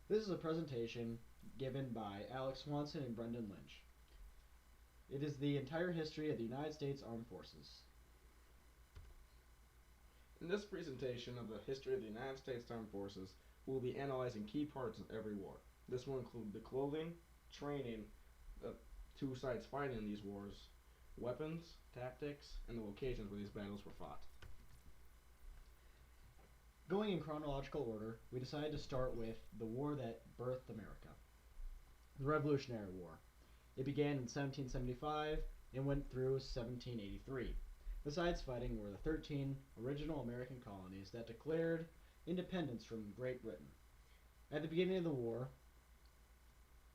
This is a presentation given by Alex Swanson and Brendan Lynch. It is the entire history of the United States Armed Forces. In this presentation of the history of the United States Armed Forces, we will be analyzing key parts of every war. This will include the clothing, training, the two sides fighting in these wars, weapons, tactics, and the locations where these battles were fought. Going in chronological order, we decided to start with the war that birthed America, the Revolutionary War. It began in 1775 and went through 1783. The sides fighting were the 13 original American colonies that declared independence from Great Britain. At the beginning of the war,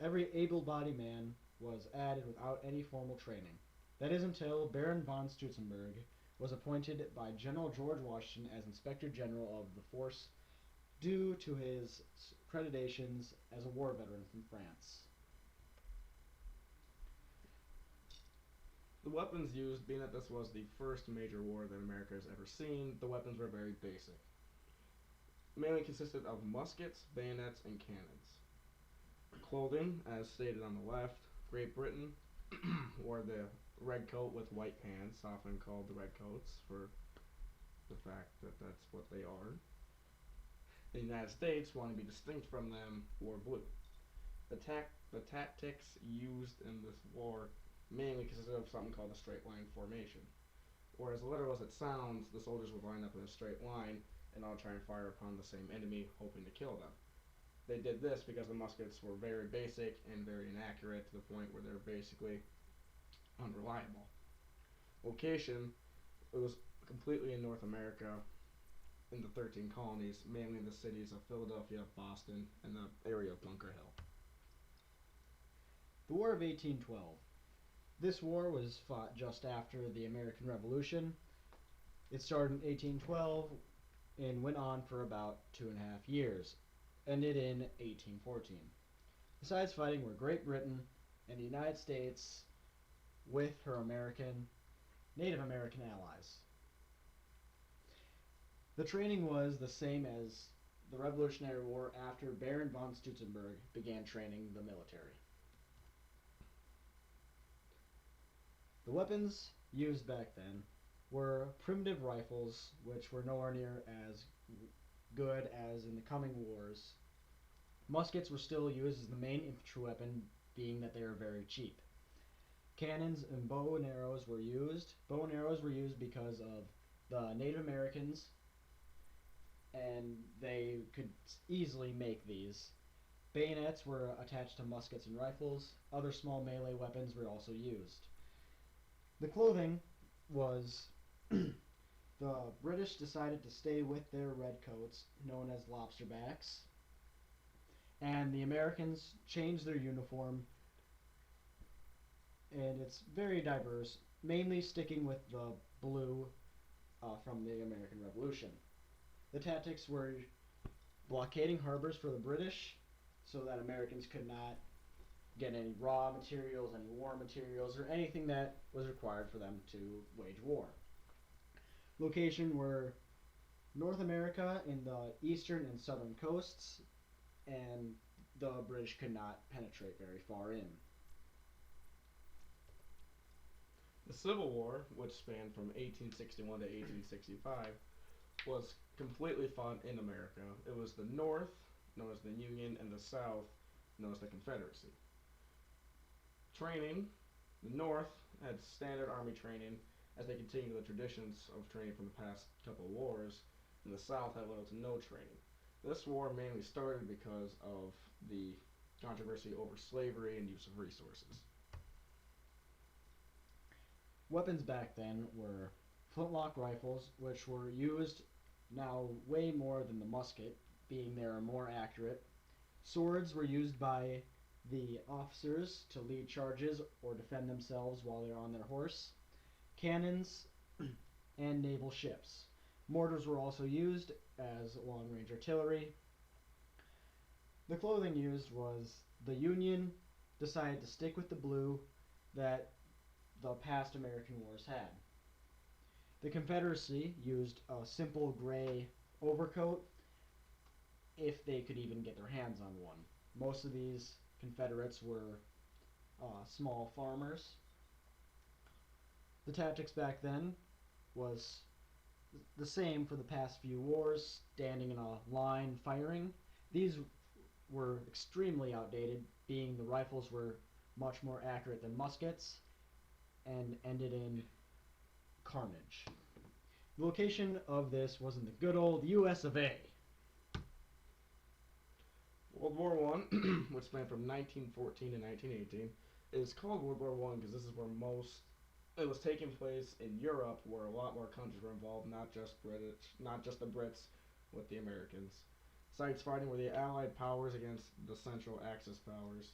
every able-bodied man was added without any formal training. That is until Baron von Stutzenberg was appointed by General George Washington as Inspector General of the force due to his accreditations as a war veteran from France. The weapons used, being that this was the first major war that America has ever seen, the weapons were very basic. Mainly consisted of muskets, bayonets, and cannons. Clothing, as stated on the left, Great Britain wore the red coat with white pants, often called the Redcoats for the fact that that's what they are. The United States, wanting to be distinct from them, wore blue. The tactics used in this war mainly consisted of something called a straight line formation. Whereas literal as it sounds, the soldiers would line up in a straight line and all try and fire upon the same enemy, hoping to kill them. They did this because the muskets were very basic and very inaccurate to the point where they were basically unreliable. Location, it was completely in North America in the 13 colonies, mainly in the cities of Philadelphia, Boston, and the area of Bunker Hill. The War of 1812. This war was fought just after the American Revolution. It started in 1812 and went on for about 2.5 years, ended in 1814. The sides fighting were Great Britain and the United States with her Native American allies. The training was the same as the Revolutionary War after Baron von Stutzenberg began training the military. The weapons used back then were primitive rifles, which were nowhere near as good as in the coming wars. Muskets were still used as the main infantry weapon, being that they were very cheap. Cannons and bow and arrows were used. Bow and arrows were used because of the Native Americans, and they could easily make these. Bayonets were attached to muskets and rifles. Other small melee weapons were also used. The clothing was the British decided to stay with their red coats, known as lobster backs, and the Americans changed their uniform, and it's very diverse, mainly sticking with the blue from the American Revolution. The tactics were blockading harbors for the British so that Americans could not get any raw materials, any war materials, or anything that was required for them to wage war. Location were North America in the eastern and southern coasts, and the British could not penetrate very far in. The Civil War, which spanned from 1861 to 1865, was completely fought in America. It was the North, known as the Union, and the South, known as the Confederacy. Training, the North had standard army training as they continued the traditions of training from the past couple of wars, and the South had little to no training. This war mainly started because of the controversy over slavery and use of resources. Weapons back then were flintlock rifles, which were used now way more than the musket, being they are more accurate. Swords were used by the officers to lead charges or defend themselves while they're on their horse. Cannons and naval ships. Mortars were also used as long-range artillery. The clothing used was the Union decided to stick with the blue that the past American wars had. The Confederacy used a simple gray overcoat if they could even get their hands on one. Most of these Confederates were small farmers. The tactics back then was the same for the past few wars, standing in a line firing. These were extremely outdated, being the rifles were much more accurate than muskets and ended in carnage. The location of this was in the good old US of A. World War One, which spanned from 1914 to 1918, is called World War One because this is where most it was taking place in Europe, where a lot more countries were involved, not just the Brits with the Americans. Sites fighting were the Allied powers against the Central Axis powers.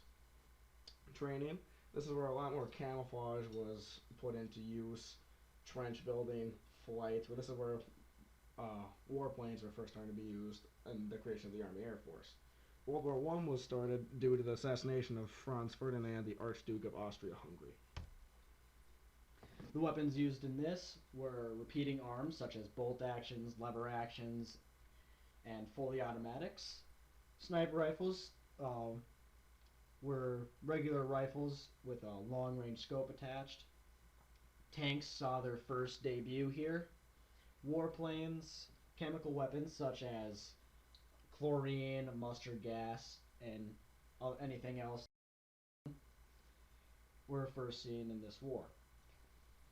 Training. This is where a lot more camouflage was put into use. Trench building, flight. Well, this is where warplanes were first starting to be used, and the creation of the Army Air Force. World War One was started due to the assassination of Franz Ferdinand, the Archduke of Austria-Hungary. The weapons used in this were repeating arms such as bolt actions, lever actions, and fully automatics. Sniper rifles were regular rifles with a long range scope attached. Tanks saw their first debut here. Warplanes, chemical weapons such as chlorine, mustard gas, and anything else were first seen in this war.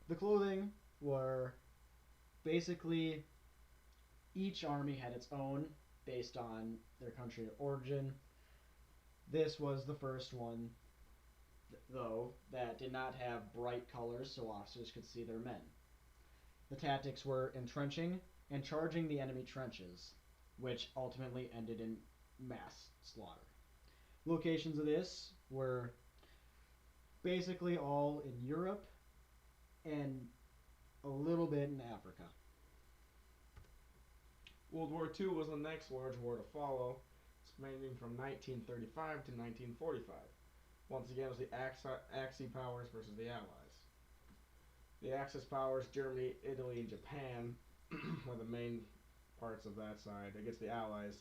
The clothing were basically each army had its own based on their country of origin. This was the first one, though, that did not have bright colors so officers could see their men. The tactics were entrenching and charging the enemy trenches, which ultimately ended in mass slaughter. Locations of this were basically all in Europe and a little bit in Africa. World War II was the next large war to follow, spanning from 1935 to 1945. Once again, it was the Axis powers versus the Allies. The Axis powers, Germany, Italy, and Japan, were the main parts of that side against the Allies.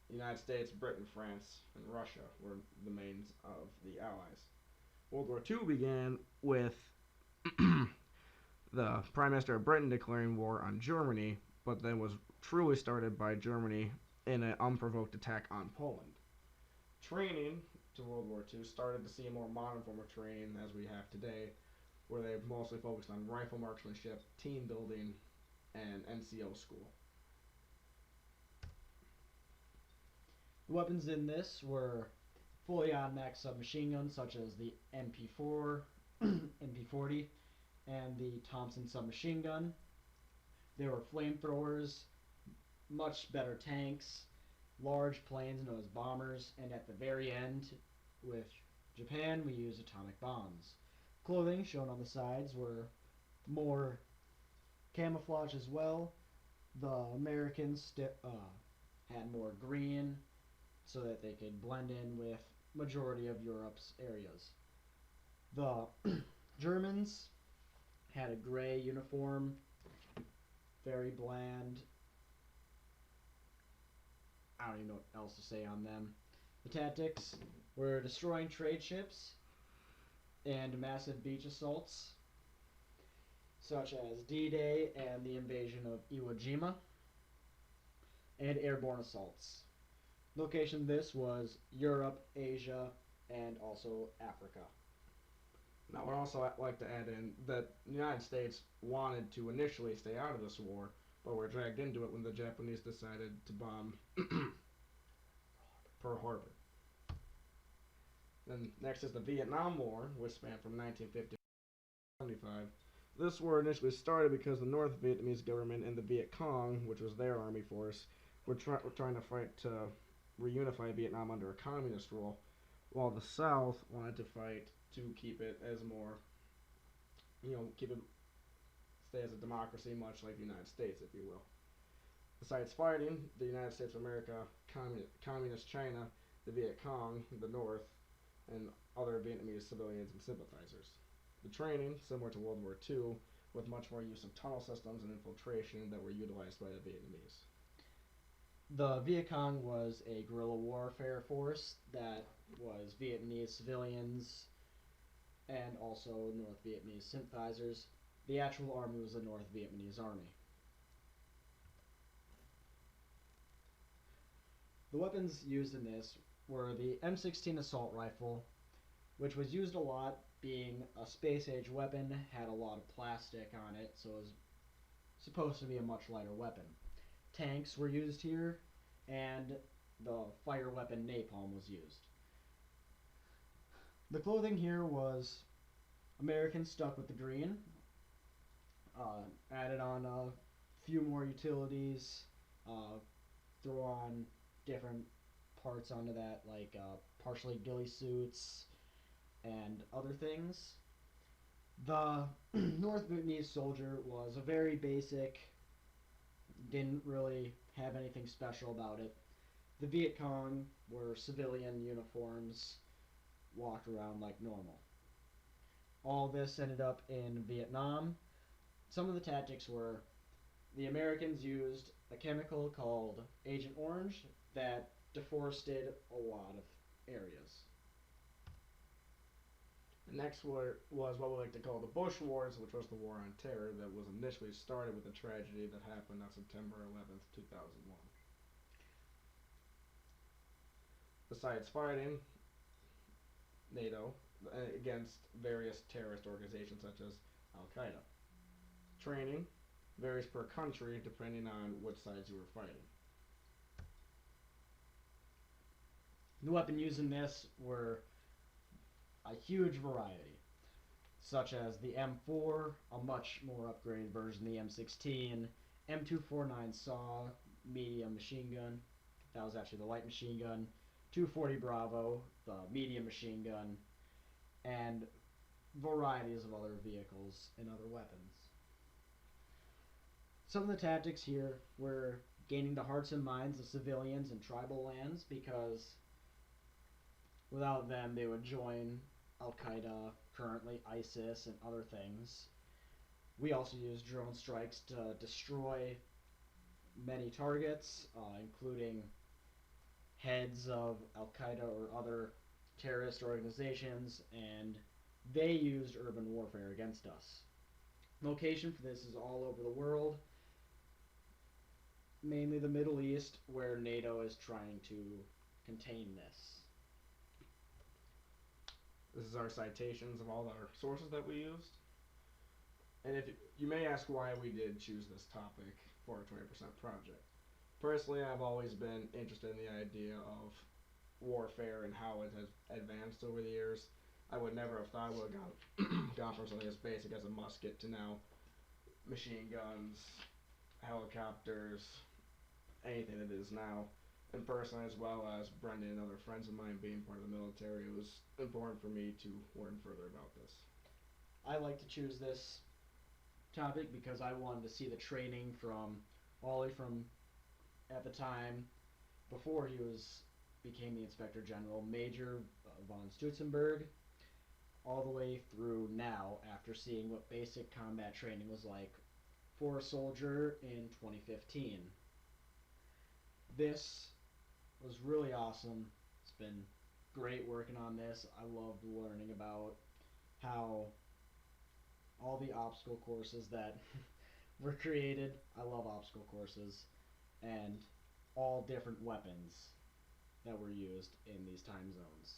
The United States, Britain, France, and Russia were the mains of the Allies. World War II began with the Prime Minister of Britain declaring war on Germany, but then was truly started by Germany in an unprovoked attack on Poland. Training to World War II started to see a more modern form of training as we have today, where they mostly focused on rifle marksmanship, team building, and NCO school. The weapons in this were fully automatic submachine guns such as the MP4, MP40, and the Thompson submachine gun. There were flamethrowers, much better tanks, large planes known as bombers, and at the very end, with Japan, we used atomic bombs. Clothing shown on the sides were more camouflage as well. The Americans had more green so that they could blend in with majority of Europe's areas. The Germans had a gray uniform, very bland. I don't even know what else to say on them. The tactics were destroying trade ships and massive beach assaults, such as D-Day and the invasion of Iwo Jima, and airborne assaults. Location of this was Europe, Asia, and also Africa. Now, I'd also like to add in that the United States wanted to initially stay out of this war, but were dragged into it when the Japanese decided to bomb Pearl Harbor. Then next is the Vietnam War, which spanned from 1950 to 1975. This war initially started because the North Vietnamese government and the Viet Cong, which was their army force, were trying to fight to reunify Vietnam under a communist rule, while the South wanted to fight to keep it as more, keep it stay as a democracy, much like the United States, if you will. Besides fighting, the United States of America, Communist China, the Viet Cong, the North, and other Vietnamese civilians and sympathizers. The training, similar to World War II, with much more use of tunnel systems and infiltration that were utilized by the Vietnamese. The Viet Cong was a guerrilla warfare force that was Vietnamese civilians and also North Vietnamese sympathizers. The actual army was the North Vietnamese army. The weapons used in this were the M16 assault rifle, which was used a lot being a space age weapon, had a lot of plastic on it, so it was supposed to be a much lighter weapon. Tanks were used here, and the fire weapon napalm was used. The clothing here was American stuck with the green, added on a few more utilities, uh, throw on different parts onto that, like partially ghillie suits and other things. The North Vietnamese soldier was a very basic, didn't really have anything special about it. The Viet Cong were civilian uniforms, walked around like normal. All this ended up in Vietnam. Some of the tactics were the Americans used a chemical called Agent Orange that deforested a lot of areas. The next war was what we like to call the Bush Wars, which was the War on Terror that was initially started with the tragedy that happened on September 11th, 2001. Besides fighting NATO against various terrorist organizations such as Al Qaeda, training varies per country depending on which sides you were fighting. The weapons used in this were a huge variety, such as the M4, a much more upgraded version of the M16, M249 SAW, medium machine gun, that was actually the light machine gun, 240 Bravo, the medium machine gun, and varieties of other vehicles and other weapons. Some of the tactics here were gaining the hearts and minds of civilians in tribal lands because without them they would join Al Qaeda, currently ISIS, and other things. We also used drone strikes to destroy many targets, including heads of Al Qaeda or other terrorist organizations, and they used urban warfare against us. Location for this is all over the world, mainly the Middle East, where NATO is trying to contain this. This is our citations of all our sources that we used. And if you may ask why we did choose this topic for a 20% project. Personally, I've always been interested in the idea of warfare and how it has advanced over the years. I would never have thought I would have gone from something as basic as a musket to now machine guns, helicopters, anything that it is now. And personally, as well as Brendan and other friends of mine being part of the military, it was important for me to learn further about this. I like to choose this topic because I wanted to see the training from Ollie from at the time before he was became the Inspector General, Major von Stutzenberg, all the way through now after seeing what basic combat training was like for a soldier in 2015. This was really awesome. It's been great working on this. I loved learning about how all the obstacle courses that were created. I love obstacle courses and all different weapons that were used in these time zones.